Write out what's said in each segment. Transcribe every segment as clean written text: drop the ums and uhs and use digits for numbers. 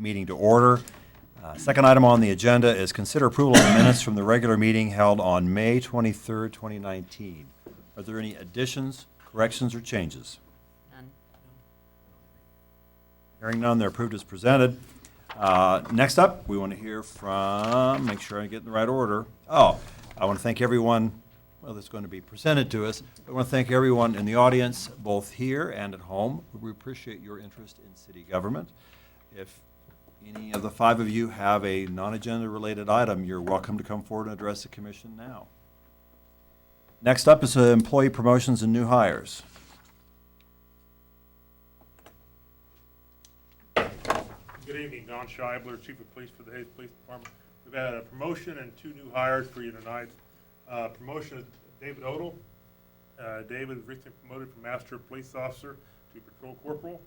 meeting to order. Second item on the agenda is consider approval of the minutes from the regular meeting held on May 23rd, 2019. Are there any additions, corrections, or changes? None. Hearing none, they're approved as presented. Next up, we want to hear from, make sure I get in the right order. I want to thank everyone, that's going to be presented to us. I want to thank everyone in the audience, both here and at home. We appreciate your interest in city government. If any of the five of you have a non-agenda related item, you're welcome to come forward and address the commission now. Next up is employee promotions and new hires. Good evening, Don Scheibler, Chief of Police for the Hayes Police Department. We've had a promotion and two new hires for you tonight. Promotion is David Odell. David was recently promoted from Master Police Officer to Patrol Corporal.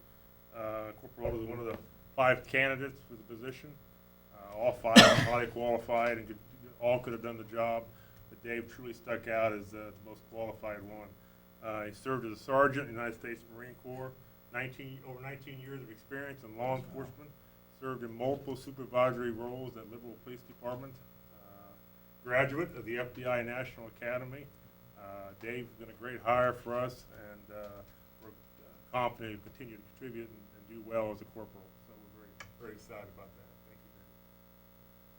Corporal Odell is one of the 5 candidates for the position. All 5 are highly qualified and all could have done the job, but Dave truly stuck out as the most qualified one. He served as a sergeant in the United States Marine Corps, over 19 years of experience in law enforcement, served in multiple supervisory roles at Liberal Police Department, graduate of the FBI National Academy. Dave's been a great hire for us, and we're confident he'll continue to contribute and do well as a corporal. So we're very excited about that. Thank you,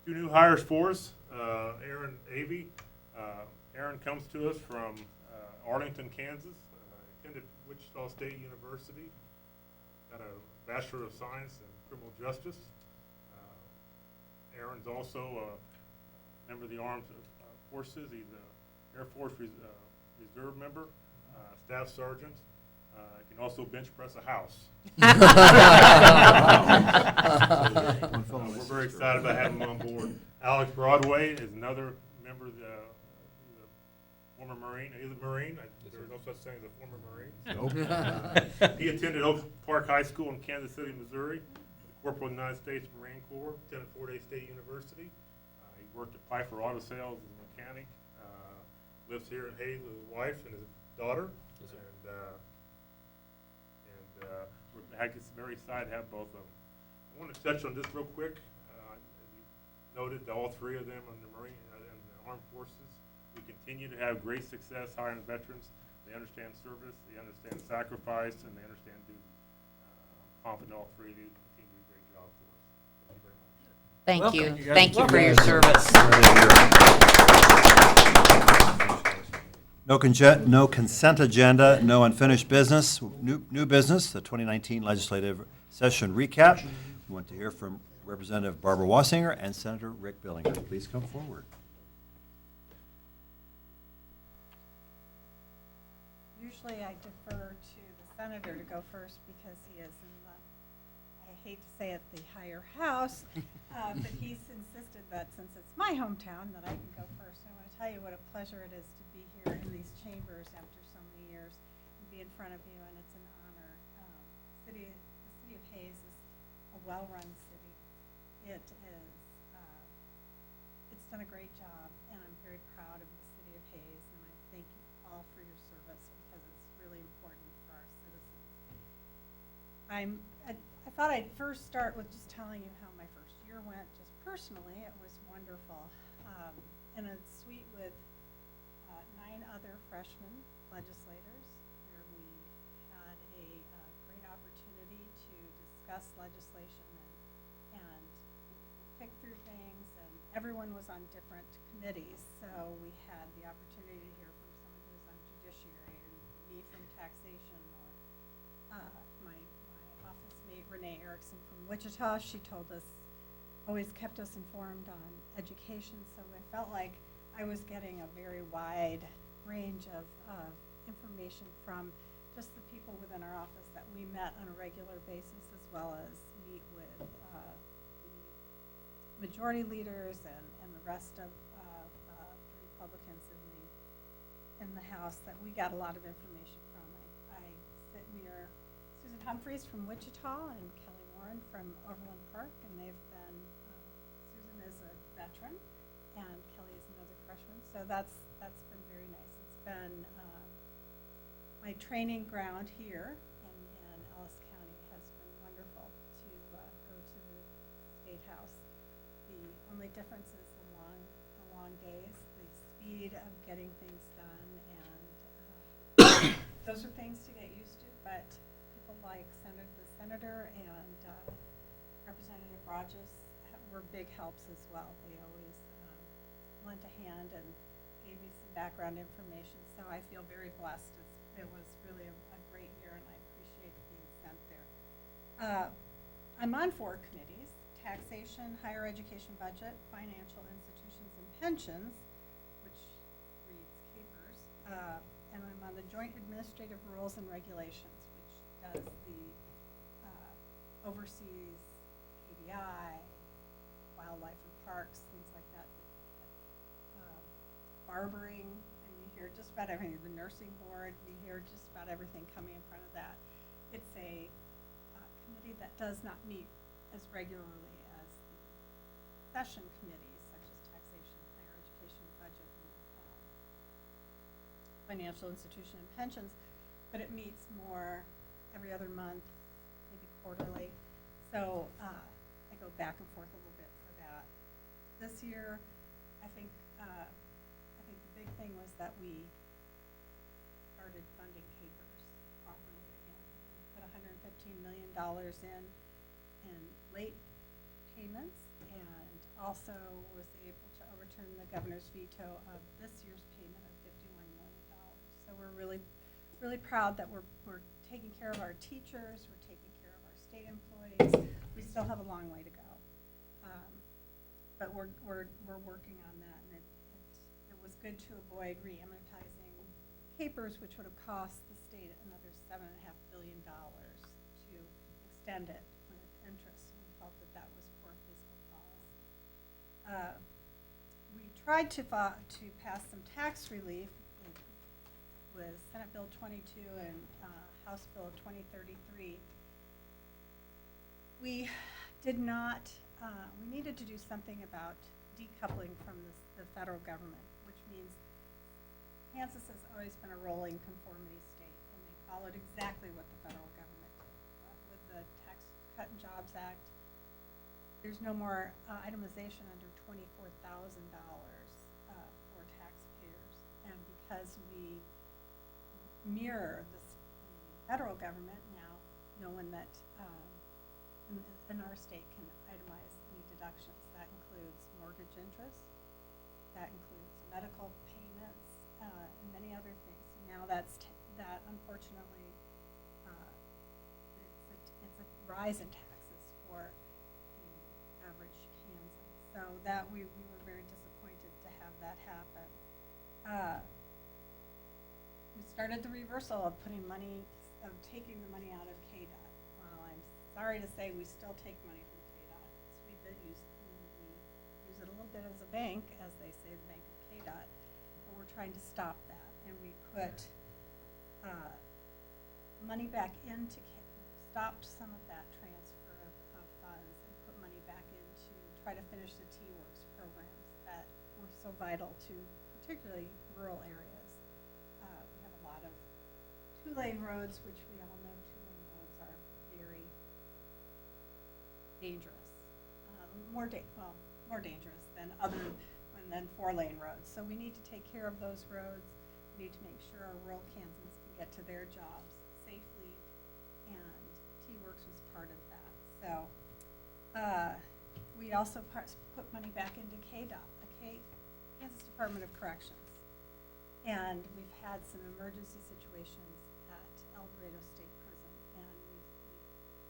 David. 2 new hires for us. Aaron Avey. Aaron comes to us from Arlington, Kansas. Attended Wichita State University. Got a Bachelor of Science in Criminal Justice. Aaron's also a member of the Armed Forces. He's an Air Force Reserve member, Staff Sergeant. Can also bench press a house. We're very excited about having him on board. Alex Broadway is another member of the former Marine. He's a Marine. There's no such thing as a former Marine. He attended Oak Park High School in Kansas City, Missouri. Corporal in the United States Marine Corps. Attended Fort Hays State University. He worked at Piper Auto Sales as a mechanic. Lives here in Hays with his wife and his daughter. Yes, sir. We're very excited to have both of them. I want to touch on this real quick. As you noted, all 3 of them in the Marine and the Armed Forces. We continue to have great success hiring veterans. They understand service, they understand sacrifice, and they understand duty. I'm confident all 3 of you continue to do a great job for us. Thank you very much. Thank you for your service. No consent agenda, no unfinished business, new business, the 2019 legislative session recap. We want to hear from Representative Barbara Wassinger and Senator Rick Billinger. Please come forward. Usually I defer to the senator to go first because he is in the, I hate to say it, the higher house, but he's insisted that since it's my hometown that I can go first. And I want to tell you what a pleasure it is to be here in these chambers after so many years and be in front of you, and it's an honor. The city of Hays is a well-run city. It's done a great job, and I'm very proud of the city of Hays, and I thank you all for your service because it's really important for our citizens. I thought I'd first start with just telling you how my first year went. Just personally, it was wonderful. In a suite with 9 other freshman legislators, where we had a great opportunity to discuss legislation and pick through things, and everyone was on different committees, so we had the opportunity to hear from someone who was on judiciary, and me from taxation, or my office mate Renee Erickson from Wichita. She always kept us informed on education, so I felt like I was getting a very wide range of information from just the people within our office that we met on a regular basis, as well as meet with the majority leaders and the rest of the Republicans in the House that we got a lot of information from. I sit near Susan Humphreys from Wichita and Kelly Warren from Overland Park, and they've been, Susan is a veteran and Kelly is another freshman, so that's been very nice. It's been my training ground here in Ellis County has been wonderful to go to the house. The only difference is the long days, the speed of getting things done, and those are things to get used to, but people like the senator and Representative Rogers were big helps as well. They always lent a hand and gave me some background information, so I feel very blessed. It was really a great year, and I appreciate being sent there. I'm on 4 committees: taxation, higher education budget, financial institutions and pensions, which reads capers, and I'm on the joint administrative rules and regulations, which does the oversees KBI, wildlife and parks, things like that. Barbering, and you hear just about everything. The nursing board, you hear just about everything coming in front of that. It's a committee that does not meet as regularly as the session committees, such as taxation, higher education, budget, and financial institution and pensions, but it meets more every other month, maybe quarterly. So I go back and forth a little bit for that. This year, I think the big thing was that we started funding capers properly again. We put $115 million in late payments, and also was able to overturn the governor's veto of this year's payment of $51 million. So we're really, really proud that we're taking care of our teachers, we're taking care of our state employees. We still have a long way to go, but we're working on that, and it was good to avoid re-amortizing capers, which would have cost the state another $7.5 billion to extend it with interest. We felt that was poor fiscal policy. We tried to pass some tax relief with Senate Bill 22 and House Bill 2033. We did not, we needed to do something about decoupling from the federal government, which means Kansas has always been a rolling conformity state, and they followed exactly what the federal government did. With the Tax Cut and Jobs Act, there's no more itemization under $24,000 for taxpayers, and because we mirror the federal government now, no one that in our state can itemize any deductions. That includes mortgage interest, that includes medical payments, and many other things. So now that unfortunately, it's a rise in taxes for the average Kansan. So that we were very disappointed to have that happen. We started the reversal of taking the money out of KDOT. Well, I'm sorry to say we still take money from KDOT. We use it a little bit as a bank, as they say, the bank of KDOT, but we're trying to stop that. And we put money back into, stopped some of that transfer of funds and put money back in to try to finish the T-Works programs that were so vital to particularly rural areas. We have a lot of 2-lane roads, which we all know 2-lane roads are very dangerous, more dangerous than 4-lane roads. So we need to take care of those roads. We need to make sure our rural Kansans can get to their jobs safely, and T-Works was part of that. So we also put money back into KDOT, the Kansas Department of Corrections. And we've had some emergency situations at El Dorado State Prison, and we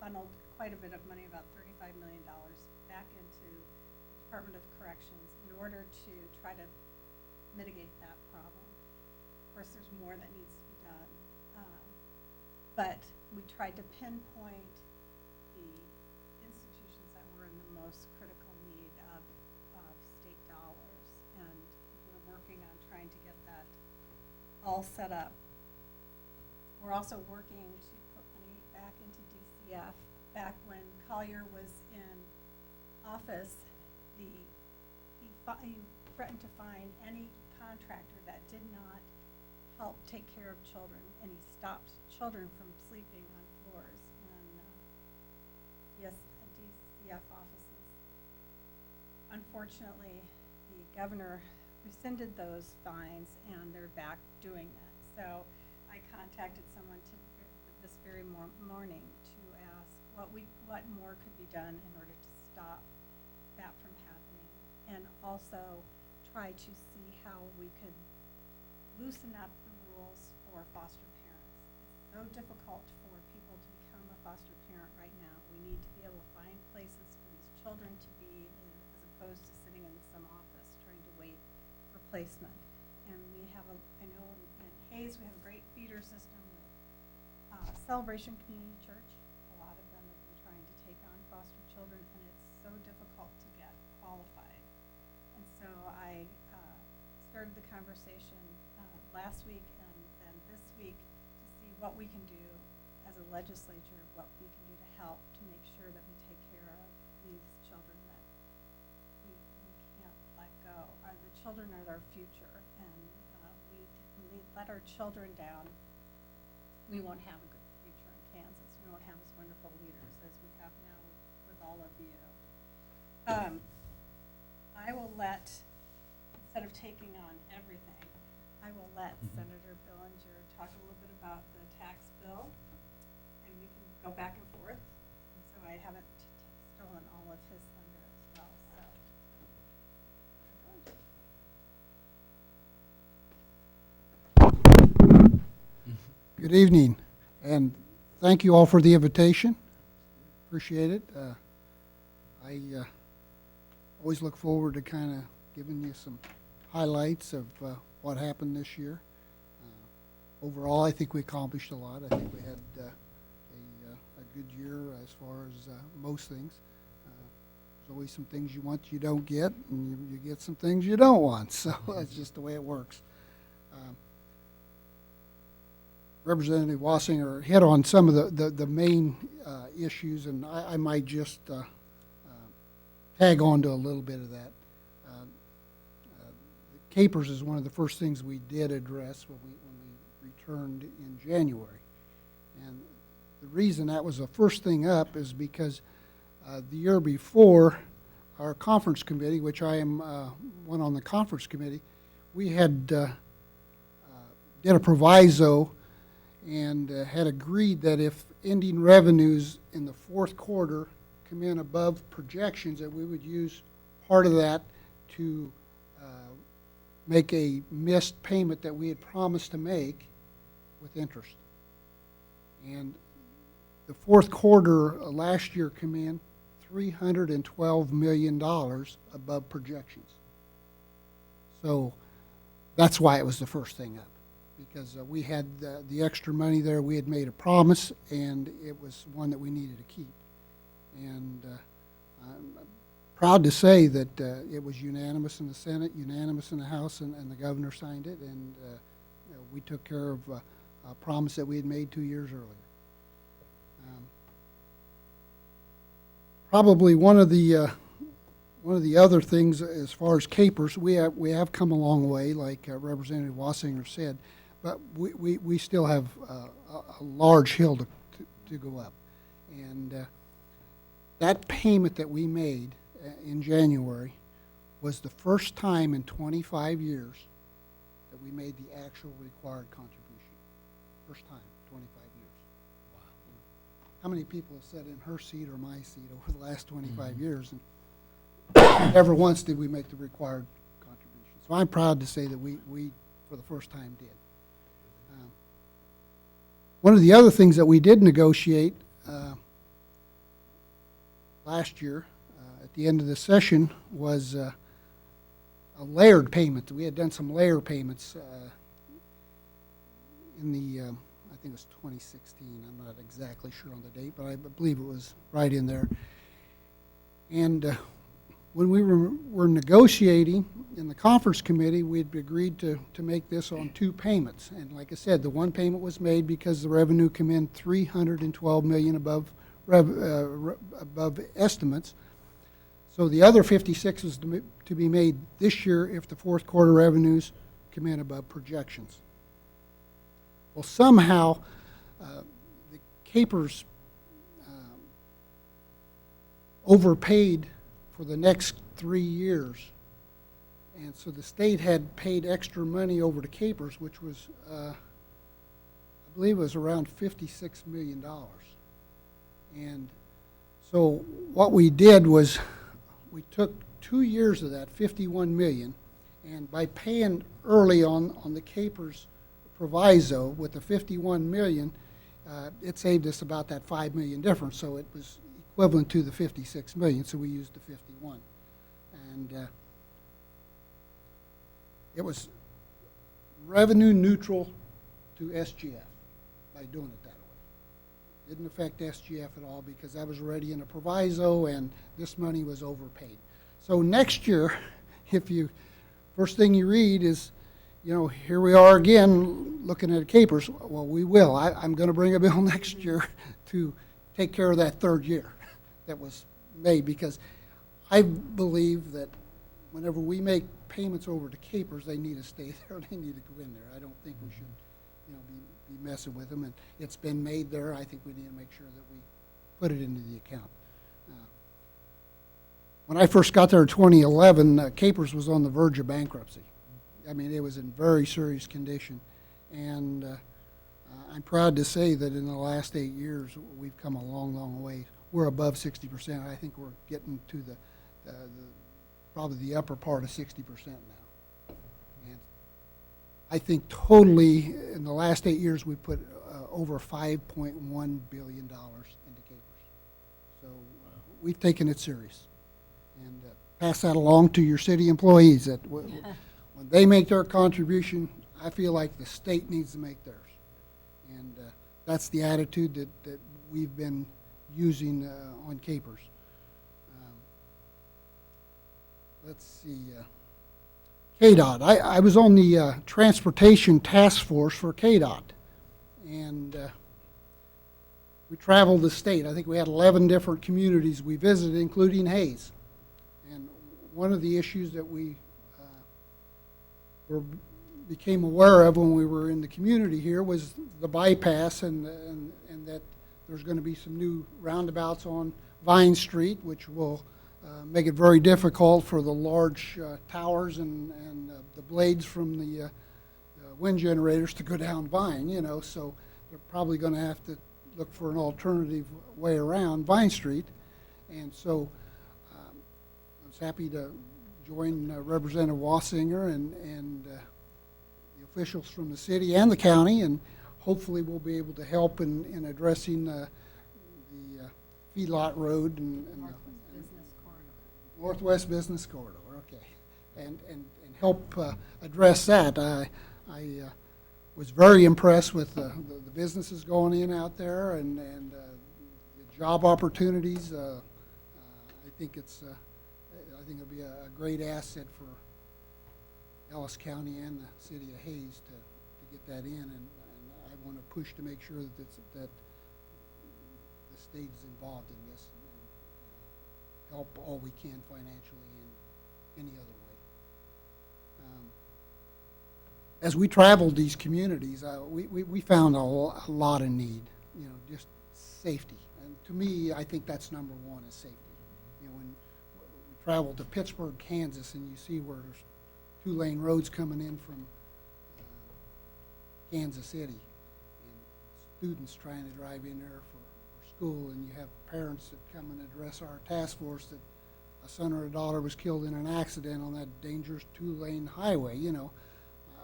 funneled quite a bit of money, about $35 million, back into the Department of Corrections in order to try to mitigate that problem. Of course, there's more that needs to be done, but we tried to pinpoint the institutions that were in the most critical need of state dollars, and we're working on trying to get that all set up. We're also working to put money back into DCF. Back when Collier was in office, he threatened to fine any contractor that did not help take care of children, and he stopped children from sleeping on floors in DCF offices. unfortunately, the governor rescinded those fines, and they're back doing that. So I contacted someone this very morning to ask what more could be done in order to stop that from happening, and also try to see how we could loosen up the rules for foster parents. It's so difficult for people to become a foster parent right now. We need to be able to find places for these children to be in, as opposed to sitting in some office trying to wait for placement. And we have I know in Hayes, we have a great feeder system with Celebration Community Church. A lot of them have been trying to take on foster children, and it's so difficult to get qualified. And so I started the conversation last week and then this week to see what we can do as a legislature, what we can do to help to make sure that we take care of these children that we can't let go. The children are our future, and when we let our children down, we won't have a good future in Kansas. We won't have as wonderful leaders as we have now with all of you. I will instead of taking on everything, I will let Senator Billinger talk a little bit about the tax bill, and we can go back and forth. And so I haven't stolen all of his thunder as well. Good evening, and thank you all for the invitation. Appreciate it. I always look forward to kind of giving you some highlights of what happened this year. Overall, I think we accomplished a lot. I think we had a good year as far as most things. There's always some things you want you don't get, and you get some things you don't want. So that's just the way it works. Representative Wassinger hit on some of the main issues, and I might just tag on to a little bit of that. The capers is one of the first things we did address when we returned in January. And the reason that was the first thing up is because the year before, our conference committee, which I am one on the conference committee, we had did a proviso and had agreed that if ending revenues in the fourth quarter come in above projections, that we would use part of that to make a missed payment that we had promised to make with interest. And the fourth quarter last year came in $312 million above projections. So that's why it was the first thing up, because we had the extra money there. We had made a promise, and it was one that we needed to keep. And I'm proud to say that it was unanimous in the Senate, unanimous in the House, and the governor signed it, and we took care of a promise that we had made 2 years earlier. Probably one of the other things as far as capers, we have come a long way, like Representative Wassinger said, but we still have a large hill to go up. And that payment that we made in January was the first time in 25 years that we made the actual required contribution. First time, 25 years. Wow. How many people have sat in her seat or my seat over the last 25 years, and never once did we make the required contribution. So I'm proud to say that we for the first time, did. One of the other things that we did negotiate last year at the end of the session was a layered payment. We had done some layer payments in the, I think it was 2016. I'm not exactly sure on the date, but I believe it was right in there. And when we were negotiating in the conference committee, we had agreed to make this on 2 payments. And like I said, the one payment was made because the revenue came in $312 million above estimates. So the other 56 was to be made this year if the fourth quarter revenues come in above projections. Well, somehow the capers overpaid for the next 3 years. And so the state had paid extra money over to Capers, which was, I believe it was around $56 million. And so what we did was we took 2 years of that, 51 million, and by paying early on the Capers proviso with the 51 million, it saved us about that 5 million difference. So it was equivalent to the 56 million, so we used the 51. And it was revenue neutral to SGF by doing it that way. Didn't affect SGF at all because that was already in a proviso and this money was overpaid. So next year, if you, first thing you read is, you know, here we are again looking at Capers. Well, we will. I'm going to bring a bill next year to take care of that third year that was made, because I believe that whenever we make payments over to Capers, they need to stay there. They need to go in there. I don't think we should, you know, be messing with them. And it's been made there. I think we need to make sure that we put it into the account. When I first got there in 2011, Capers was on the verge of bankruptcy. I mean, it was in very serious condition. And I'm proud to say that in the last 8 years, we've come a long, long way. We're above 60%. I think we're getting to probably the upper part of 60% now. And I think totally in the last 8 years, we put over $5.1 billion into Capers. So we've taken it serious. And pass that along to your city employees that when they make their contribution, I feel like the state needs to make theirs. And that's the attitude that we've been using on Capers. Let's see. KDOT. I was on the transportation task force for KDOT. And we traveled the state. I think we had 11 different communities we visited, including Hayes. And one of the issues that we became aware of when we were in the community here was the bypass, and that there's going to be some new roundabouts on Vine Street, which will make it very difficult for the large towers and the blades from the wind generators to go down Vine, you know, so they're probably going to have to look for an alternative way around Vine Street. And so I was happy to join Representative Wassinger and the officials from the city and the county, and hopefully we'll be able to help in addressing the Feedlot Road and Northwest Business Corridor, okay, and help address that. I was very impressed with the businesses going in out there and the job opportunities. I think it'll be a great asset for Ellis County and the city of Hayes to get that in, and I want to push to make sure that the state is involved in this and help all we can financially in any other way. As we traveled these communities, we found a lot of need, you know, just safety. And to me, I think that's number one, is safety. You know, when we traveled to Pittsburgh, Kansas, and you see where there's 2-lane roads coming in from Kansas City, and students trying to drive in there for school, and you have parents that come and address our task force that a son or a daughter was killed in an accident on that dangerous 2-lane highway. You know,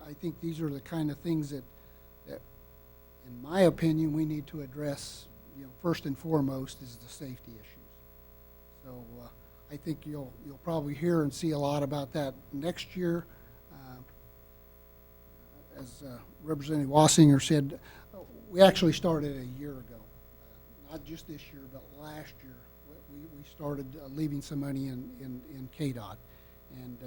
I think these are the kind of things that in my opinion, we need to address, you know, first and foremost is the safety issues. So I think you'll probably hear and see a lot about that next year. As Representative Wassinger said, we actually started a year ago. Not just this year, but last year. We started leaving some money in KDOT. And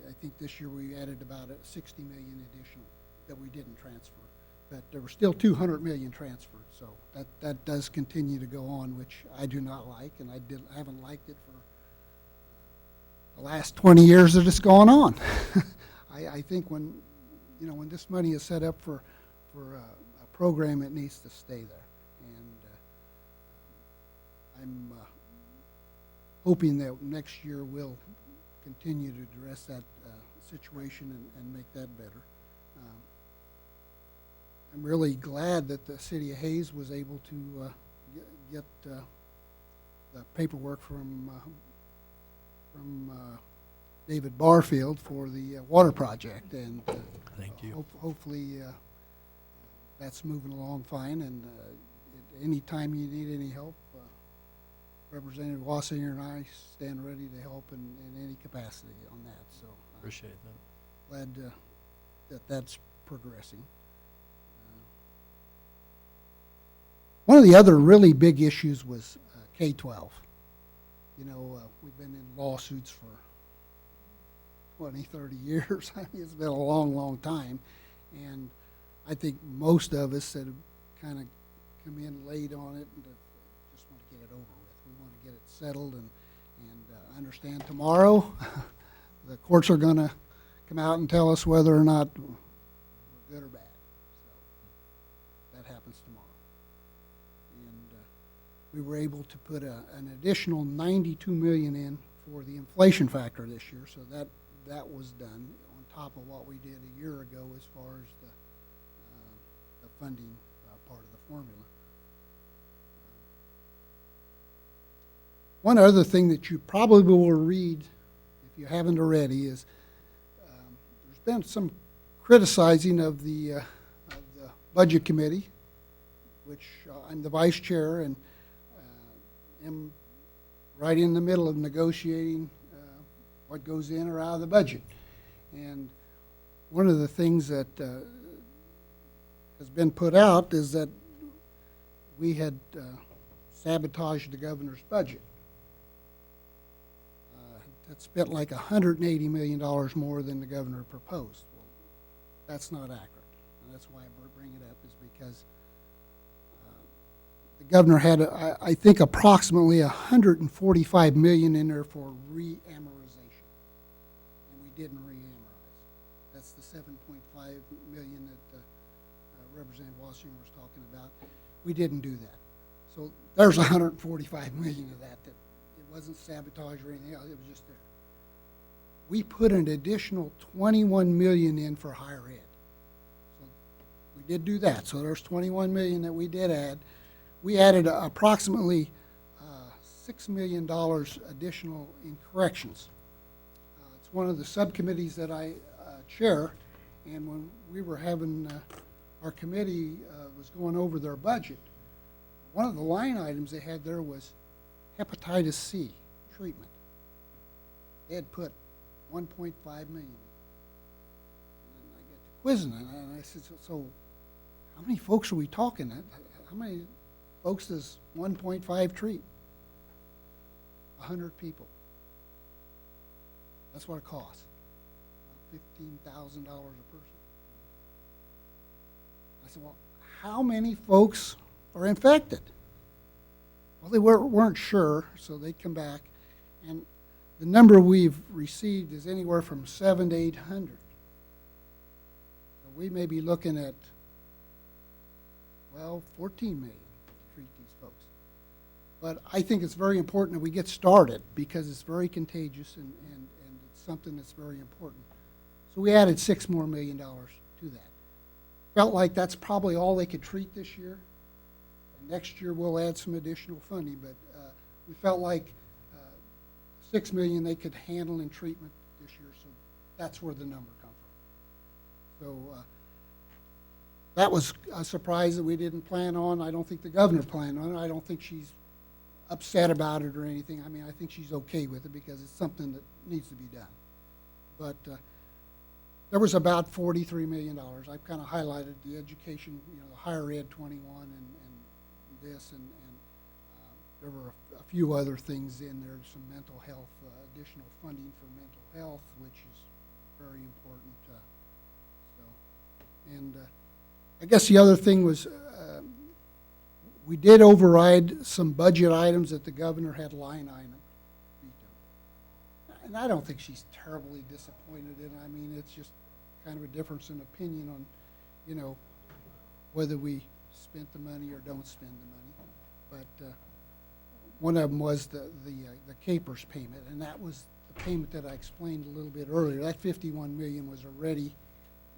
I think this year we added about 60 million additional that we didn't transfer. But there were still 200 million transferred. So that does continue to go on, which I do not like, and I haven't liked it for the last 20 years that it's gone on. I think when this money is set up for a program, it needs to stay there. And I'm hoping that next year we'll continue to address that situation and make that better. I'm really glad that the city of Hayes was able to get the paperwork from David Barfield for the water project, and Thank you. hopefully that's moving along fine. And any time you need any help, Representative Wassinger and I stand ready to help in any capacity on that. So Appreciate that. glad that that's progressing. One of the other really big issues was K-12. You know, we've been in lawsuits for 20, 30 years. I mean, it's been a long, long time. And I think most of us that have kind of come in late on it and just want to get it over with. We want to get it settled and understand tomorrow the courts are going to come out and tell us whether or not we're good or bad. So that happens tomorrow. And we were able to put an additional $92 million in for the inflation factor this year, so that was done on top of what we did a year ago as far as the funding part of the formula. One other thing that you probably will read, if you haven't already, is there's been some criticizing of the Budget Committee, which I'm the vice chair and am right in the middle of negotiating what goes in or out of the budget. And one of the things that has been put out is that we had sabotaged the governor's budget. That spent like $180 million more than the governor proposed. Well, that's not accurate. And that's why I bring it up, is because the governor had, I think, approximately $145 million in there for re-amortization. And we didn't re-amortize. That's the $7.5 million that Representative Wassinger was talking about. We didn't do that. So there's $145 million of that it wasn't sabotage or anything else. It was just there. We put an additional $21 million in for higher ed. So we did do that. So there's $21 million that we did add. We added approximately $6 million additional in corrections. It's one of the subcommittees that I chair, and when we were having our committee was going over their budget, one of the line items they had there was hepatitis C treatment. They had put $1.5 million. And I get to quizzing it, and I said, so how many folks are we talking? How many folks does 1.5 treat? 100 people. That's what it costs. About $15,000 a person. I said, well, how many folks are infected? Well, they weren't sure, so they'd come back, and the number we've received is anywhere from 700 to 800. So we may be looking at, well, 14 million to treat these folks. But I think it's very important that we get started because it's very contagious and it's something that's very important. So we added $6 more million to that. Felt like that's probably all they could treat this year. Next year, we'll add some additional funding, but we felt like $6 million they could handle in treatment this year, so that's where the number come from. So that was a surprise that we didn't plan on. I don't think the governor planned on it. I don't think she's upset about it or anything. I mean, I think she's okay with it because it's something that needs to be done. But there was about $43 million. I've kind of highlighted the education, the higher ed 21 and this, and there were a few other things in there, some mental health, additional funding for mental health, which is very important. And I guess the other thing was we did override some budget items that the governor had line item veto. And I don't think she's terribly disappointed in it. I mean, it's just kind of a difference in opinion on, whether we spent the money or don't spend the money. But One of them was the capers payment, and that was the payment that I explained a little bit earlier. That 51 million was already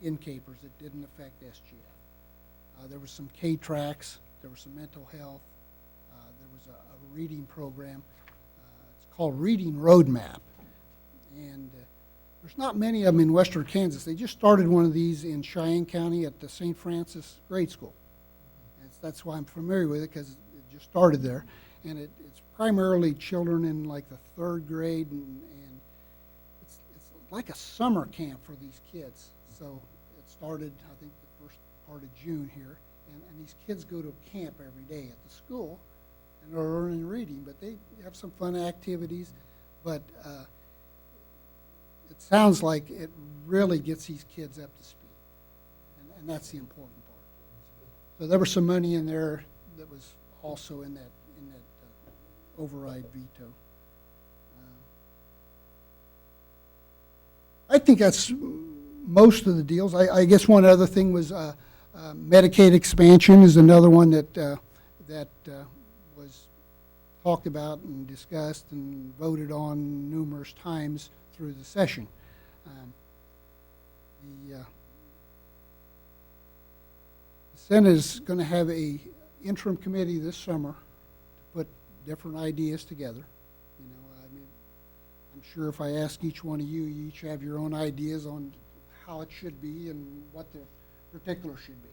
in capers. It didn't affect SGF. There was some K-tracks, there was some mental health, there was a reading program. It's called Reading Roadmap, and there's not many of them in western Kansas. They just started one of these in Cheyenne County at the St. Francis Grade School. And that's why I'm familiar with it, because it just started there. And it's primarily children in like the 3rd grade, and it's like a summer camp for these kids. So it started, I think, the first part of June here. And these kids go to camp every day at the school, and they're learning reading, but they have some fun activities. But it sounds like it really gets these kids up to speed, and that's the important part. So there was some money in there that was also in that override veto. I think that's most of the deals. I guess one other thing was Medicaid expansion is another one that was talked about and discussed and voted on numerous times through the session. The Senate is going to have a interim committee this summer to put different ideas together. You know, I mean, I'm sure if I ask each one of you, you each have your own ideas on how it should be and what the particulars should be.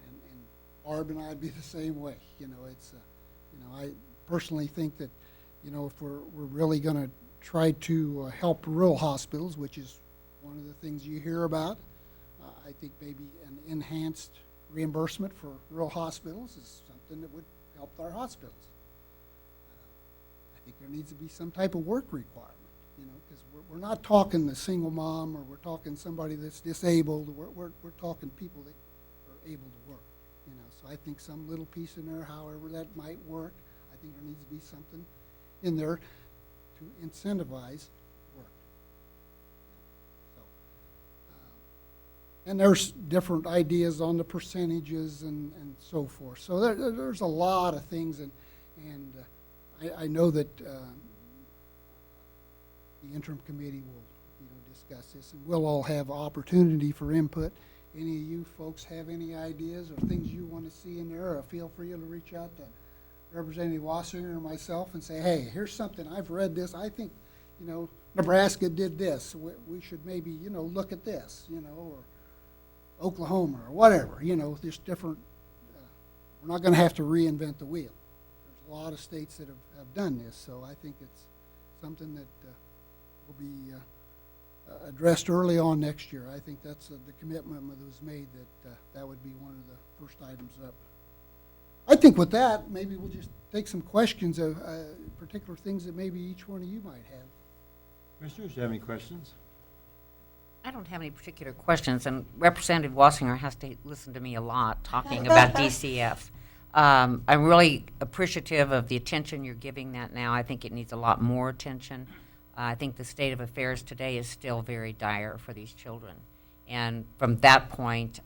And Barb and I'd be the same way. You know, it's I personally think that, you know, if we're really going to try to help rural hospitals, which is one of the things you hear about, I think maybe an enhanced reimbursement for rural hospitals is something that would help our hospitals. I think there needs to be some type of work requirement, you know, because we're not talking the single mom, or we're talking somebody that's disabled. We're talking people that are able to work, you know. So I think some little piece in there, however that might work, I think there needs to be something in there to incentivize work. So, and there's different ideas on the percentages and so forth. So there's a lot of things, and I know that the interim committee will, you know, discuss this, and we'll all have opportunity for input. Any of you folks have any ideas or things you want to see in there, feel free to reach out to Representative Wassinger or myself and say, hey, here's something, I've read this, I think, you know, Nebraska did this, we should maybe, you know, look at this, you know, or Oklahoma or whatever, you know, just different, we're not going to have to reinvent the wheel. There's a lot of states that have done this, so I think it's something that will be addressed early on next year. I think that's the commitment that was made, that that would be one of the first items up. I think with that, maybe we'll just take some questions of particular things that maybe each one of you might have. Commissioners, do you have any questions? I don't have any particular questions, and Representative Wassinger has to listen to me a lot talking about DCF. I'm really appreciative of the attention you're giving that now. I think it needs a lot more attention. I think the state of affairs today is still very dire for these children. And from that point,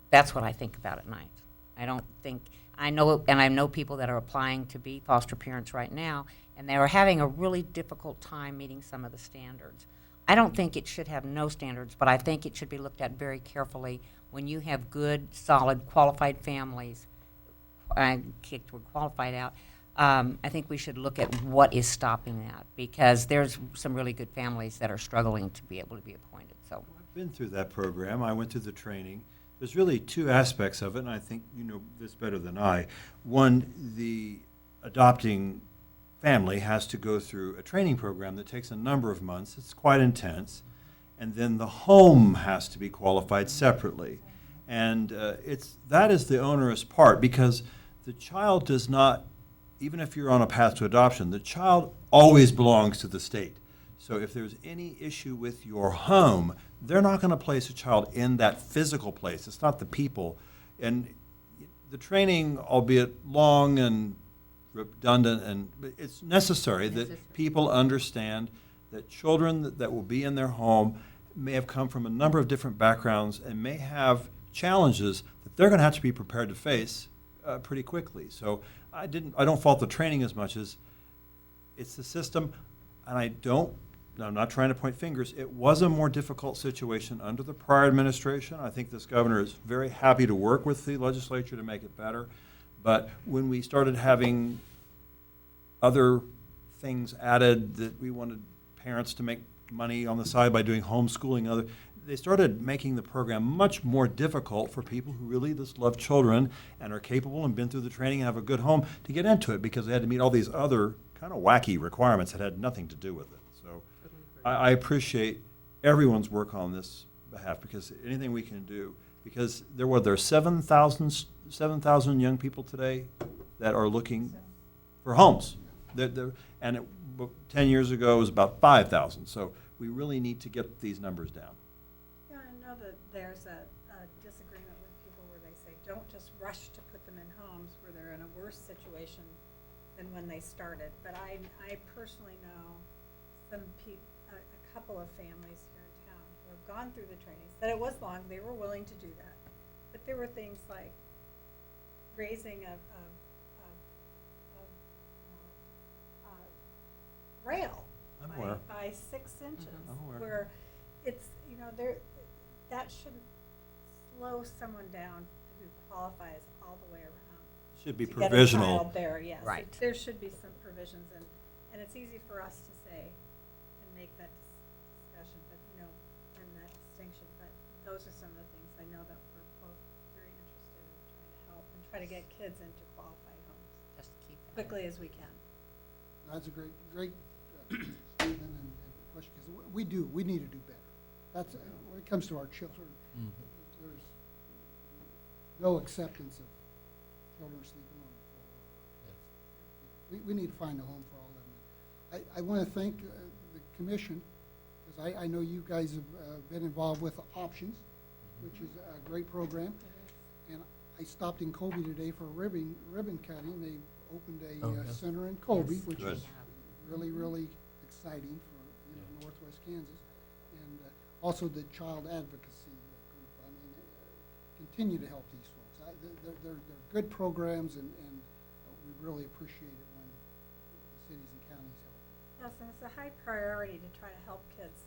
that's what I think about at night. I don't think, I know people that are applying to be foster parents right now, and they are having a really difficult time meeting some of the standards. I don't think it should have no standards, but I think it should be looked at very carefully when you have good, solid, qualified families. I kicked the word qualified out. I think we should look at what is stopping that, because there's some really good families that are struggling to be able to be appointed. So I've been through that program. I went through the training. There's really two aspects of it, and I think you know this better than I. One, the adopting family has to go through a training program that takes a number of months. It's quite intense. And then the home has to be qualified separately. And that is the onerous part, because the child does not, even if you're on a path to adoption, the child always belongs to the state. So if there's any issue with your home, they're not going to place a child in that physical place. It's not the people. And the training, albeit long and redundant, and it's necessary that people understand that children that will be in their home may have come from a number of different backgrounds and may have challenges that they're going to have to be prepared to face pretty quickly. So I don't fault the training as much as it's the system, and I'm not trying to point fingers. It was a more difficult situation under the prior administration. I think this governor is very happy to work with the legislature to make it better. But when we started having other things added that we wanted parents to make money on the side by doing homeschooling, they started making the program much more difficult for people who really just love children and are capable and been through the training and have a good home to get into it, because they had to meet all these other kind of wacky requirements that had nothing to do with it. So I appreciate everyone's work on this behalf, because anything we can do, because there are 7,000 young people today that are looking for homes. And 10 years ago it was about 5,000. So we really need to get these numbers down. Yeah, I know that there's a disagreement with people where they say, don't just rush to put them in homes where they're in a worse situation than when they started. But I personally know a couple of families here in town who have gone through the training, said it was long, they were willing to do that. But there were things like raising a rail I'm aware. by 6 inches, I'm aware. where it's, that shouldn't slow someone down who qualifies all the way around. Should be to get a provisional. child there, yes. Right. There should be some provisions, and it's easy for us to say and make that discussion, but, and that distinction, but those are some of the things I know that we're both very interested in trying to help and try to get kids into qualified homes Just to keep that. quickly as we can. That's a great statement and question, because we need to do better. That's, when it comes to our children, there's no acceptance of children sleeping on the floor. We need to find a home for all of them. I want to thank the commission, because I know you guys have been involved with Options, which is a great program. And I stopped in Colby today for a ribbon cutting. They opened a center in Colby, which Good. is really, really exciting for Northwest Kansas. And also the child advocacy group. I mean, continue to help these folks. They're good programs, and we really appreciate it when the cities and counties help them. Yes, and it's a high priority to try to help kids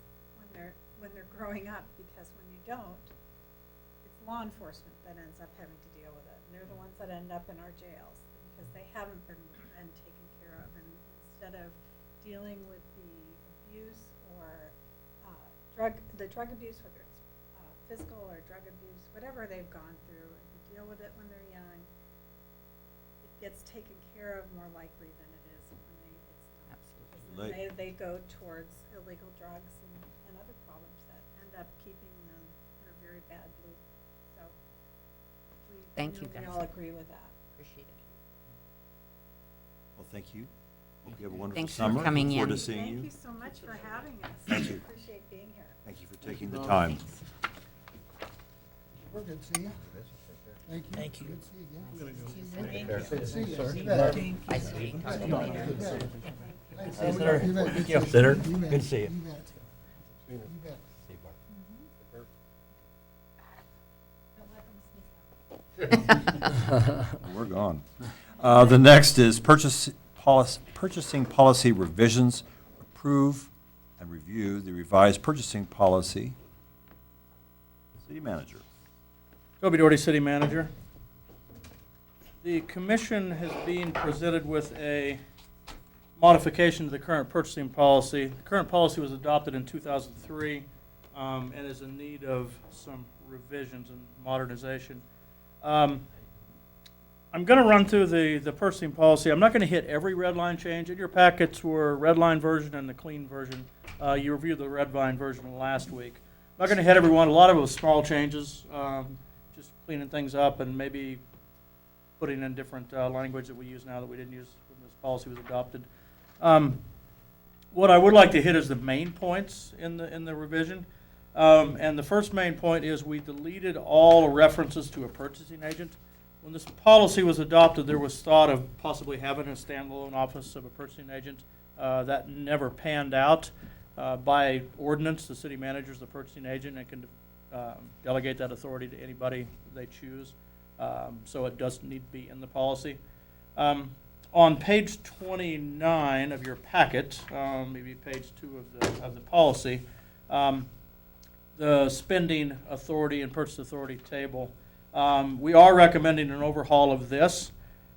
when they're growing up, because when you don't, it's law enforcement that ends up having to deal with it. And they're the ones that end up in our jails because they haven't been taken care of. And instead of dealing with the abuse or the drug abuse, whether it's physical or drug abuse, whatever they've gone through, if you deal with it when they're young, it gets taken care of more likely than it is when it's not. Absolutely. Because then they go towards illegal drugs and other problems that end up keeping them in a very bad loop. So Thank you, we guys. all agree with that. Appreciate it. Well, thank you. Hope you have a wonderful Thanks for summer. coming Look forward in. to seeing Thank you. you so much for having us. Thank you. Appreciate being here. Thank you for taking the time. We're good to see you. Thank you. Thank you. Good to see you again. Good Good to see you. Sir. You bet. I see. Talk to you later. You bet. See you, sir. You bet. Thank you. Dinner. You bet. Good to see you. You bet. You bet. Don't let them sneak out. We're gone. The next is purchasing policy revisions. Approve and review the revised purchasing policy. City manager. Toby Doherty, City Manager. The commission has been presented with a modification to the current purchasing policy. The current policy was adopted in 2003 and is in need of some revisions and modernization. I'm going to run through the purchasing policy. I'm not going to hit every red line change. In your packets were red line version and the clean version. You reviewed the red line version last week. I'm not going to hit every one. A lot of it was small changes, just cleaning things up and maybe putting in different language that we use now that we didn't use when this policy was adopted. What I would like to hit is the main points in the revision. And the first main point is we deleted all references to a purchasing agent. When this policy was adopted, there was thought of possibly having a standalone office of a purchasing agent. That never panned out. By ordinance, the city manager is the purchasing agent and can delegate that authority to anybody they choose. So it doesn't need to be in the policy. On page 29 of your packet, maybe page 2 of the policy, the spending authority and purchase authority table, we are recommending an overhaul of this.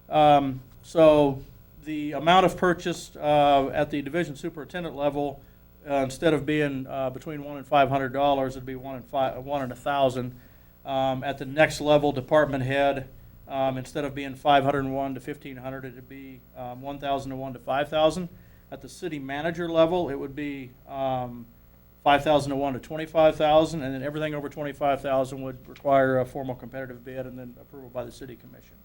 So the amount of purchase at the division superintendent level, instead of being between $1 and $500, it'd be $1 and $1,000. At the next level, department head, instead of being 501 to 1,500, it'd be 1,001 to 5,000. At the city manager level, it would be 5,001 to 25,000, and then everything over 25,000 would require a formal competitive bid and then approval by the city commission.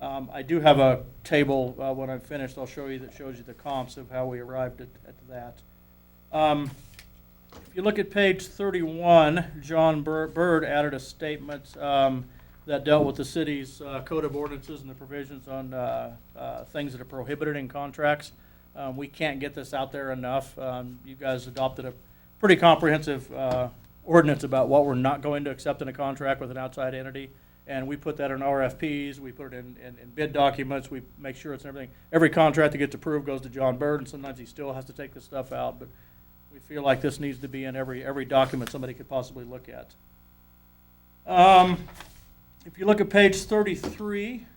I do have a table when I'm finished. I'll show you that shows you the comps of how we arrived at that. If you look at page 31, John Bird added a statement that dealt with the city's code of ordinances and the provisions on things that are prohibited in contracts. We can't get this out there enough. You guys adopted a pretty comprehensive ordinance about what we're not going to accept in a contract with an outside entity. And we put that in RFPs, we put it in bid documents, we make sure it's everything. Every contract that gets approved goes to John Bird, and sometimes he still has to take this stuff out, but we feel like this needs to be in every document somebody could possibly look at. If you look at page 33,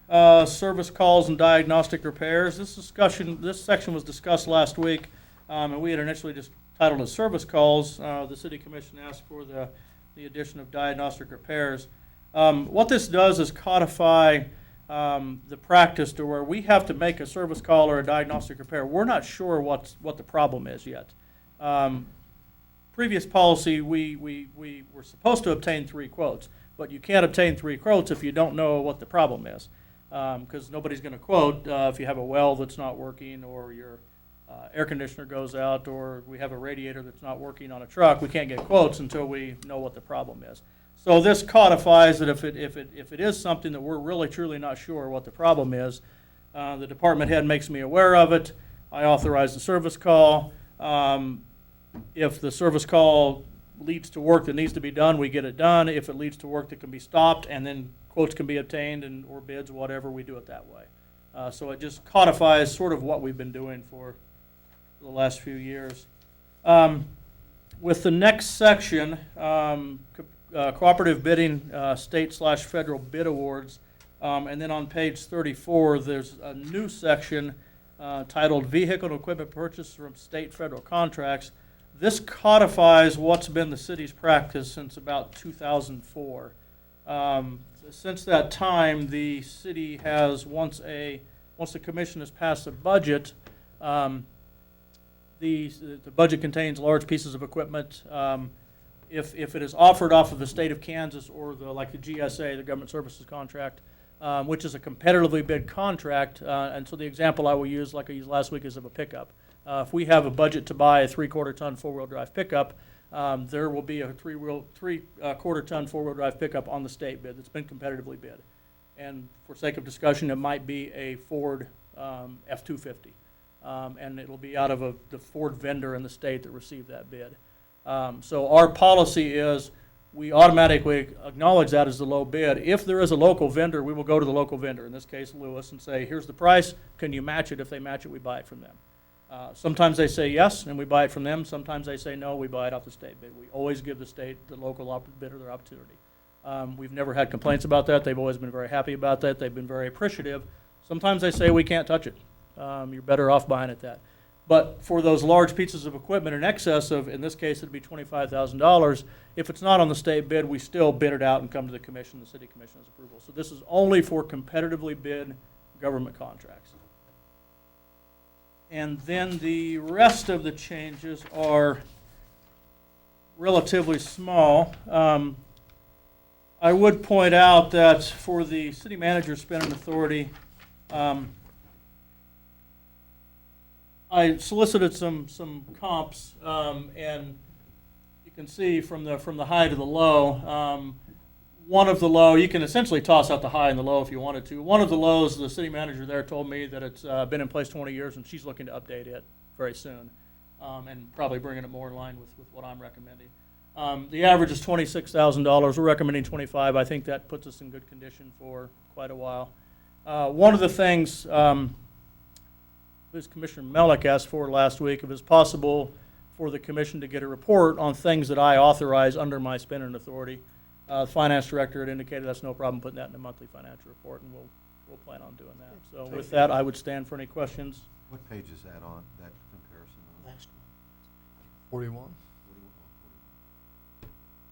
service calls and diagnostic repairs, this section was discussed last week, and we had initially just titled as service calls. The city commission asked for the addition of diagnostic repairs. What this does is codify the practice to where we have to make a service call or a diagnostic repair. We're not sure what the problem is yet. Previous policy, we were supposed to obtain 3 quotes, but you can't obtain 3 quotes if you don't know what the problem is, because nobody's going to quote if you have a well that's not working, or your air conditioner goes out, or we have a radiator that's not working on a truck. We can't get quotes until we know what the problem is. So this codifies that if it is something that we're really truly not sure what the problem is, the department head makes me aware of it. I authorize the service call. If the service call leads to work that needs to be done, we get it done. If it leads to work that can be stopped and then quotes can be obtained or bids, whatever, we do it that way. So it just codifies sort of what we've been doing for the last few years. With the next section, cooperative bidding, state/federal bid awards, and then on page 34 there's a new section titled Vehicle and Equipment Purchase from State Federal Contracts. This codifies what's been the city's practice since about 2004. Since that time, the city has, once the commission has passed a budget, the budget contains large pieces of equipment. If it is offered off of the state of Kansas or like the GSA, the Government Services Contract, which is a competitively bid contract, and so the example I will use, like I used last week, is of a pickup. If we have a budget to buy a 3/4 ton 4-wheel drive pickup, there will be a 3/4 ton 4-wheel drive pickup on the state bid that's been competitively bid. And for sake of discussion, it might be a Ford F-250, and it'll be out of the Ford vendor in the state that received that bid. So our policy is we automatically acknowledge that as the low bid. If there is a local vendor, we will go to the local vendor, in this case Lewis, and say, here's the price, can you match it? If they match it, we buy it from them. Sometimes they say yes, and we buy it from them. Sometimes they say no, we buy it off the state bid. We always give the local bidder their opportunity. We've never had complaints about that. They've always been very happy about that. They've been very appreciative. Sometimes they say we can't touch it. You're better off buying it that. But for those large pieces of equipment in excess of, in this case, it'd be $25,000, if it's not on the state bid, we still bid it out and come to the commission, the city commission's approval. So this is only for competitively bid government contracts. And then the rest of the changes are relatively small. I would point out that for the city manager spending authority, I solicited some comps, and you can see from the high to the low. One of the low, you can essentially toss out the high and the low if you wanted to. One of the lows, the city manager there told me that it's been in place 20 years, and she's looking to update it very soon, and probably bringing it more in line with what I'm recommending. The average is $26,000. We're recommending $25,000. I think that puts us in good condition for quite a while. One of the things this Commissioner Melick asked for last week, if it's possible for the commission to get a report on things that I authorize under my spending authority. The finance director had indicated that's no problem putting that in a monthly financial report, and we'll plan on doing that. So with that, I would stand for any questions. What page is that on, that comparison? Last 41?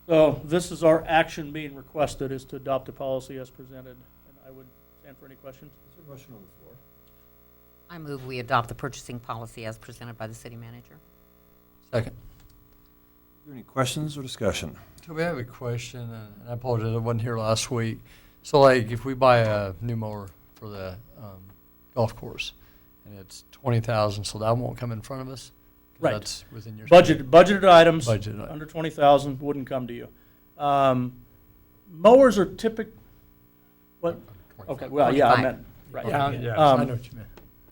So this is our action being requested, is to adopt a policy as presented, and I would stand for any questions. Is there a motion on the floor? I move we adopt the purchasing policy as presented by the city manager. Second. Are there any questions or discussion? Toby, I have a question, and I apologize, I wasn't here last week. So like, if we buy a new mower for the golf course, and it's 20,000, so that won't come in front of us? 'Cause Right. That's within your. Budgeted items, Budgeted item. under 20,000 wouldn't come to you. Mowers are what? Okay, well, yeah, I 25. meant, right. Yeah, I know what you meant.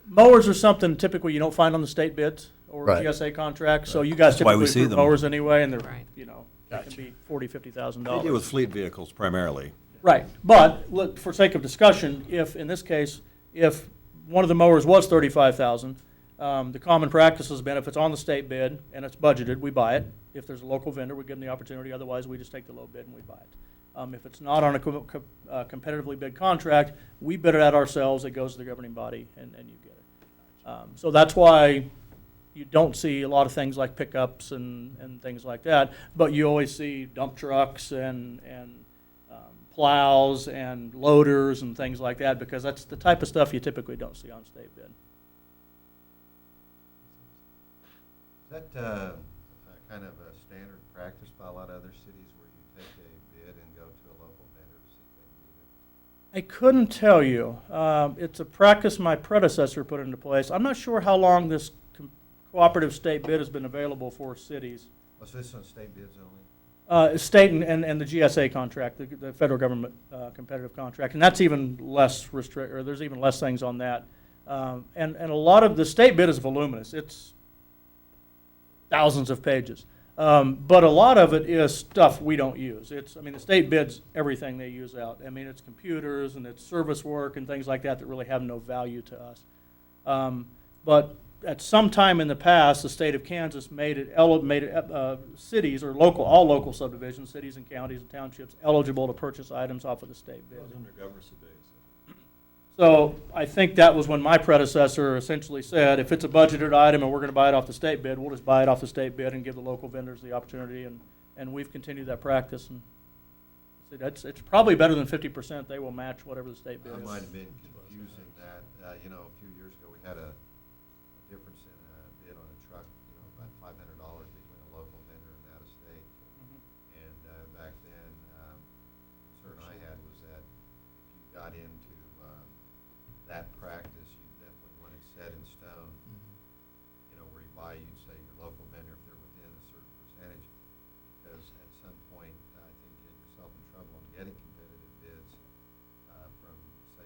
Mowers are something typically you don't find on the state bids or Right. GSA contracts, so you guys That's why we typically see approve them. mowers anyway, and they're, Right. you know, they can Gotcha. be $40,000, They deal with $50,000. fleet vehicles primarily. Right, but look, for sake of discussion, if, in this case, if one of the mowers was 35,000, the common practice has been if it's on the state bid and it's budgeted, we buy it. If there's a local vendor, we give them the opportunity, otherwise we just take the low bid and we buy it. If it's not on a competitively bid contract, we bid it out ourselves, it goes to the governing body, and you get it. So that's why you don't see a lot of things like pickups and things like that, but you always see dump trucks and plows and loaders and things like that, because that's the type of stuff you typically don't see on state bid. Is that kind of a standard practice by a lot of other cities where you take a bid and go to a local vendor to see if they can beat it? I couldn't tell you. It's a practice my predecessor put into place. I'm not sure how long this cooperative state bid has been available for cities. Was this on state bids only? State and the GSA contract, the federal government competitive contract, and that's even less or there's even less things on that. And a lot of the state bid is voluminous. It's thousands of pages. But a lot of it is stuff we don't use. I mean, the state bids everything they use out. I mean, it's computers and it's service work and things like that that really have no value to us. But at some time in the past, the state of Kansas made cities or all local subdivisions, cities and counties and townships eligible to purchase items off of the state bid. Under Governor Sedays. So I think that was when my predecessor essentially said, if it's a budgeted item and we're going to buy it off the state bid, we'll just buy it off the state bid and give the local vendors the opportunity. And we've continued that practice. And it's probably better than 50%. They will match whatever the state bid I is. might have been confusing that. You know, a few years ago, we had a difference in a bid on a truck, you know, about $500 between a local vendor and out of state. And back then, concern I had was that if you got into that practice, you definitely want it set in stone. You know, where you buy, you'd say your local vendor if they're within a certain percentage, because at some point, I think you get yourself in trouble on getting competitive bids from, say,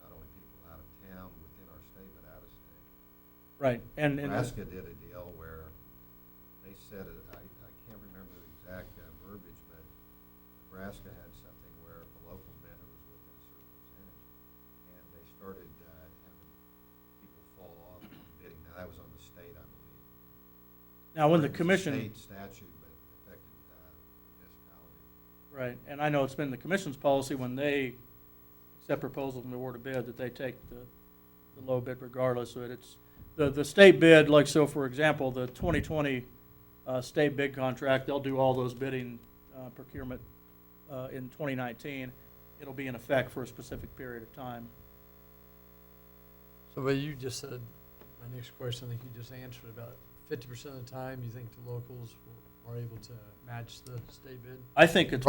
not only people out of town within our state, but out of state. Right. And Nebraska did a deal where they said, I can't remember the exact verbiage, but Nebraska had something where if a local vendor was within a certain percentage, and they started having people fall off on bidding. Now, that was on the state, I believe. now when the It was a commission, state statute, but affected municipality. right, and I know it's been the commission's policy when they accept proposals and award a bid that they take the low bid regardless. So it's the state bid, like, so for example, the 2020 state bid contract, they'll do all those bidding procurement in 2019. It'll be in effect for a specific period of time. So, but you just said, my next question, I think you just answered, about 50% of the time, you think the locals are able to match the state bid? I think it's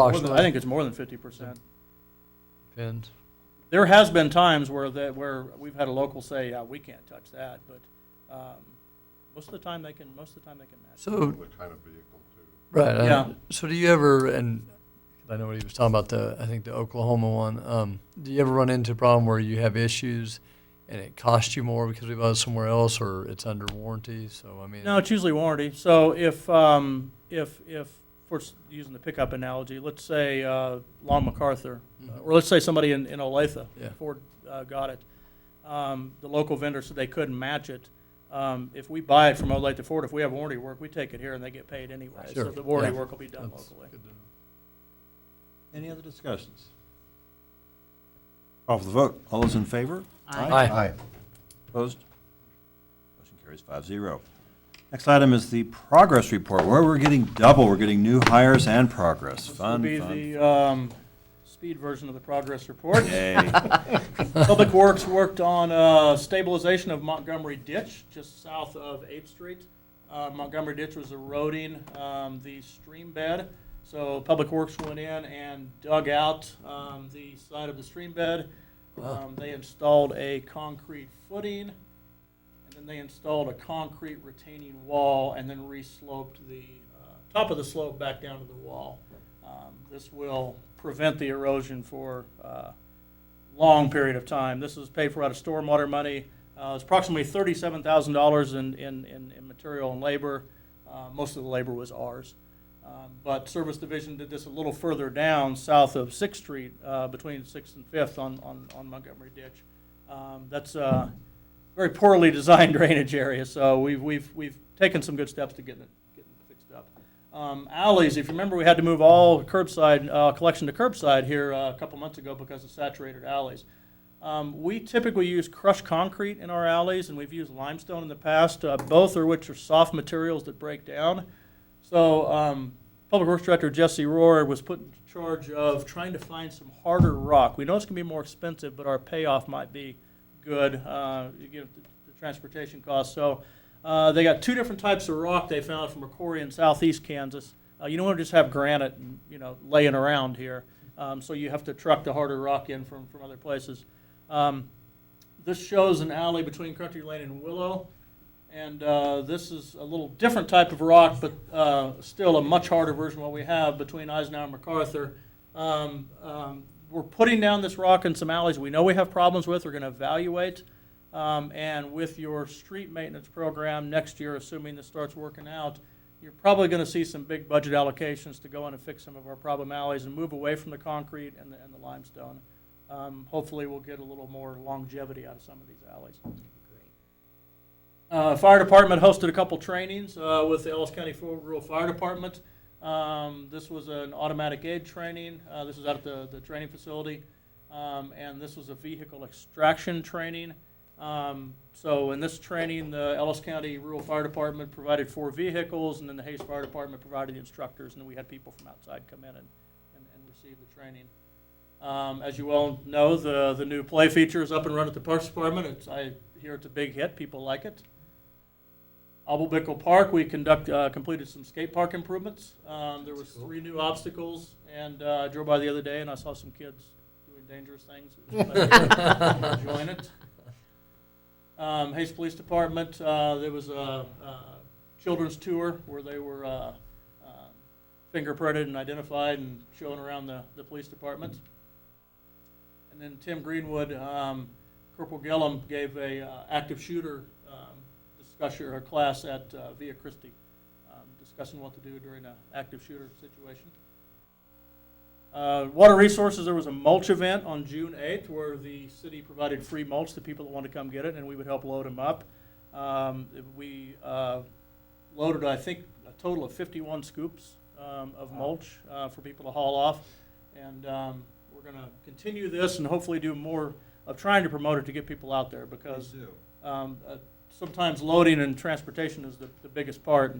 more than 50%. Depends. There has been times where we've had a local say, yeah, we can't touch that, but most of the time they can match. So, The kind of vehicle too. right. Yeah. So do you ever, and I know what he was talking about, I think the Oklahoma one, do you ever run into a problem where you have issues and it costs you more because we bought it somewhere else, or it's under warranty? So, I mean. No, it's usually warranty. So if we're using the pickup analogy, let's say Long MacArthur, or let's say somebody in Olathe, Yeah. Ford got it. The local vendor said they couldn't match it. If we buy it from Olathe Ford, if we have warranty work, we take it here and they get paid anyway. So Sure. the warranty Yeah. work will be done That's locally. good to know. Any other discussions? Call for the vote. All those in favor? Aye. Aye. Opposed? Motion carries 5-0. Next item is the progress report, where we're getting double. We're getting new hires and progress. This will Fun, be fun. the speed version of the progress report. Yay. Public Works worked on stabilization of Montgomery Ditch, just south of 8th Street. Montgomery Ditch was eroding the stream bed, so Public Works went in and dug out the side of the stream bed. Wow. They installed a concrete footing, and then they installed a concrete retaining wall, and then re-sloped the top of the slope back down to the wall. This will prevent the erosion for a long period of time. This is paid for out of stormwater money. It's approximately $37,000 in material and labor. Most of the labor was ours. But Service Division did this a little further down, south of 6th Street, between 6th and 5th on Montgomery Ditch. That's a very poorly designed drainage area, so we've taken some good steps to getting it fixed up. Alleys, if you remember, we had to move all curbside collection to curbside here a couple months ago because of saturated alleys. We typically use crushed concrete in our alleys, and we've used limestone in the past, both of which are soft materials that break down. So Public Works Director Jesse Rohr was put in charge of trying to find some harder rock. We know it's going to be more expensive, but our payoff might be good, you give the transportation costs. So they got 2 different types of rock they found from a quarry in southeast Kansas. You don't want to just have granite, laying around here. So you have to truck the harder rock in from other places. This shows an alley between Country Lane and Willow. And this is a little different type of rock, but still a much harder version of what we have between Eisenhower and MacArthur. We're putting down this rock in some alleys we know we have problems with. We're going to evaluate. And with your street maintenance program next year, assuming this starts working out, you're probably going to see some big budget allocations to go in and fix some of our problem alleys and move away from the concrete and the limestone. Hopefully we'll get a little more longevity out of some of these alleys. Fire Department hosted a couple trainings with the Ellis County Rural Fire Department. This was an automatic aid training. This was out at the training facility. And this was a vehicle extraction training. So in this training, the Ellis County Rural Fire Department provided 4 vehicles, and then the Hayes Fire Department provided the instructors, and then we had people from outside come in and receive the training. As you well know, the new play feature is up and running at the Parks Department. I hear it's a big hit. People like it. Aubel Park, we completed some skate park improvements. There was 3 new obstacles, and I drove by the other day and I saw some kids doing dangerous things. Enjoying it. Hayes Police Department, there was a children's tour where they were fingerprinted and identified and shown around the police department. And then Tim Greenwood, Corporal Gillum gave a active shooter discussion or class at Via Christi, discussing what to do during an active shooter situation. Water Resources, there was a mulch event on June 8th where the city provided free mulch to people that wanted to come get it, and we would help load them up. We loaded, I think, a total of 51 scoops of mulch for people to haul off, and we're going to continue this and hopefully do more of trying to promote it to get people out there, because sometimes loading and transportation is the biggest part.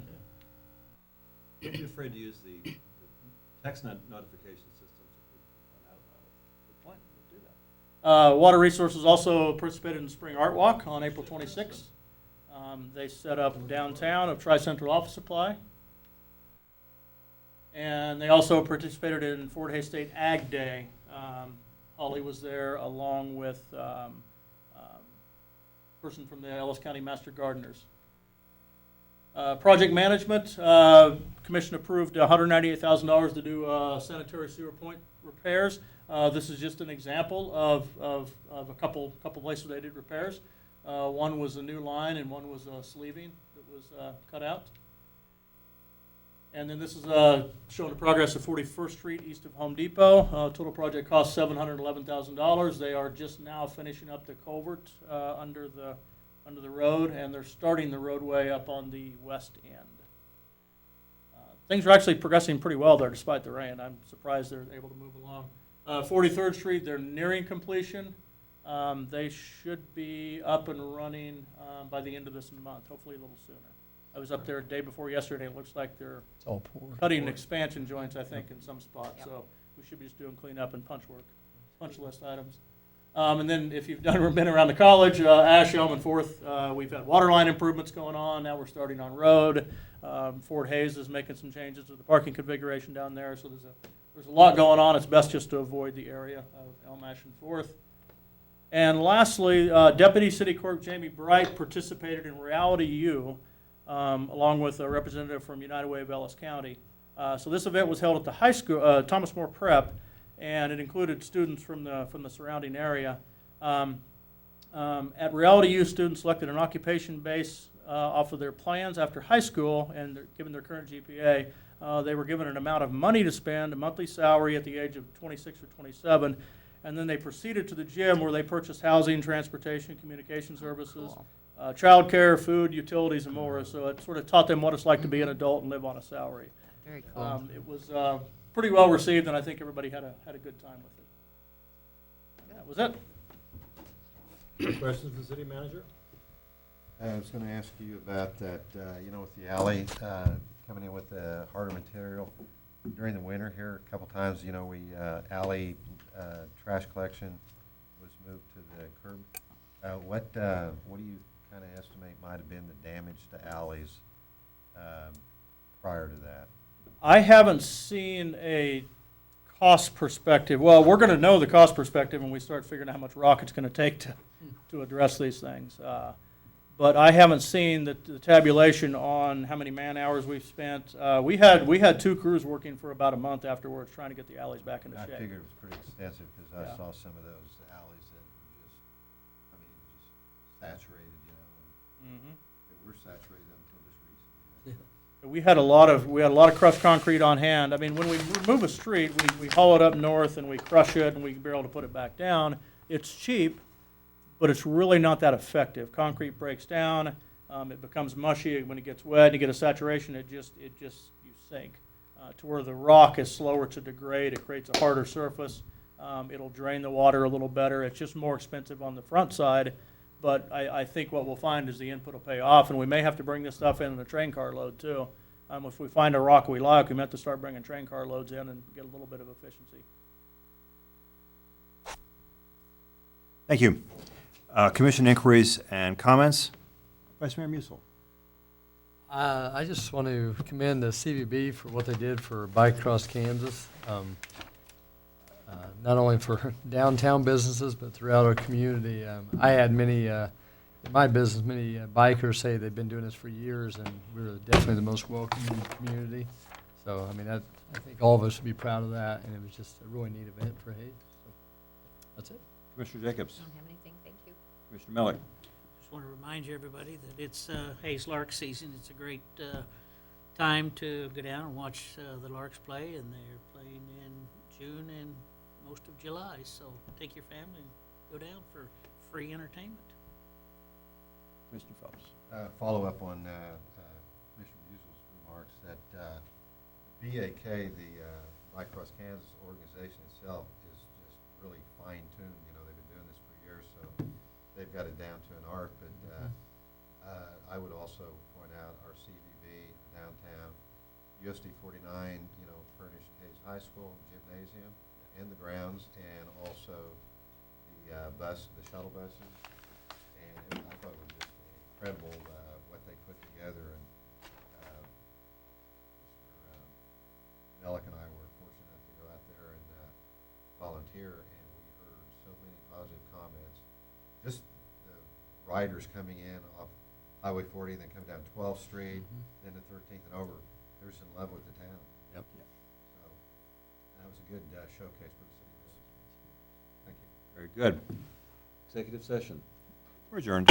Don't be afraid to use the text notification system so people can find out about it. Good point. We'll do that. Water Resources also participated in the Spring Art Walk on April 26th. They set up downtown of Tri-Central Office Supply. And they also participated in Fort Hays State Ag Day. Holly was there along with person from the Ellis County Master Gardeners. Project management, commission approved $198,000 to do sanitary sewer point repairs. This is just an example of a couple places they did repairs. One was a new line and one was a sleeving that was cut out. And then this is showing the progress of 41st Street east of Home Depot. Total project cost $711,000. They are just now finishing up the culvert under the road, and they're starting the roadway up on the west end. Things are actually progressing pretty well there despite the rain. I'm surprised they're able to move along. 43rd Street, they're nearing completion. They should be up and running by the end of this month, hopefully a little sooner. I was up there the day before yesterday. It looks like they're It's all poured. cutting expansion joints, I think, in some spots. Yep. So we should be just doing cleanup and punch list items. And then if you've been around the college, Ash, Elm, and Fourth, we've had water line improvements going on. Now we're starting on road. Fort Hayes is making some changes to the parking configuration down there. So there's a lot going on. It's best just to avoid the area of Elm, Ash, and Fourth. And lastly, Deputy City Clerk Jamie Bright participated in Reality U, along with a representative from United Way of Ellis County. So this event was held at the high school, Thomas More Prep, and it included students from the surrounding area. At Reality U, students selected an occupation base off of their plans after high school, and given their current GPA, they were given an amount of money to spend, a monthly salary at the age of 26 or 27, and then they proceeded to the gym where they purchased housing, transportation, communication services, Cool. childcare, food, utilities, and more. So it sort of taught them what it's like to be an adult and live on a salary. Very cool. It was pretty well received, and I think everybody had a good time with it. That was it. Any questions for the city manager? I was gonna ask you about that, with the alley, coming in with the harder material during the winter here, a couple times, we, alley, trash collection was moved to the curb. What do you kinda estimate might have been the damage to alleys, prior to that? I haven't seen a cost perspective. Well, we're going to know the cost perspective when we start figuring out how much rock it's going to take to address these things. But I haven't seen the tabulation on how many man hours we've spent. We had 2 crews working for about a month afterwards trying to get the alleys back into I shape. figured it was pretty extensive, because Yeah. I saw some of those alleys that were just saturated, Mhm. they were saturated until just recently. We had a lot of crushed concrete on hand. I mean, when we move a street, we haul it up north and we crush it and we be able to put it back down. It's cheap, but it's really not that effective. Concrete breaks down, it becomes mushy when it gets wet. You get a saturation, it just you sink. To where the rock is slower to degrade, it creates a harder surface. It'll drain the water a little better. It's just more expensive on the front side. But I think what we'll find is the input will pay off, and we may have to bring this stuff in a train car load too. If we find a rock we like, we may have to start bringing train car loads in and get a little bit of efficiency. Thank you. Commission inquiries and comments. Vice Mayor Musil. I just want to commend the CVB for what they did for Bike Across Kansas. Not only for downtown businesses, but throughout our community. I had many, in my business, many bikers say they've been doing this for years, and we're definitely the most welcoming community. So, I mean, I think all of us should be proud of that, and it was just a really neat event for Hayes. So, that's it. Commissioner Jacobs. I don't have anything, thank you. Commissioner Miller. Just want to remind you, everybody, that it's Hayes Lark season. It's a great time to go down and watch the Larks play, and they're playing in June and most of July. So take your family and go down for free entertainment. Commissioner Phelps. Follow up on Commissioner Musil's remarks that BAK, the Bike Across Kansas organization itself, is just really fine-tuned. They've been doing this for years, so they've got it down to an art. But I would also point out our CVB downtown, USD 49, furnished Hayes High School gymnasium and the grounds, and also the shuttle buses. And I thought it was just incredible what they put together. And Mr. Melick and I were fortunate enough to go out there and volunteer, and we heard so many positive comments. Just the riders coming in off Highway 40, then coming down 12th Street, then to 13th and over. They're just in love with the town. Yep. So that was a good showcase for the city. Thank you. Very good. Executive session. We're adjourned.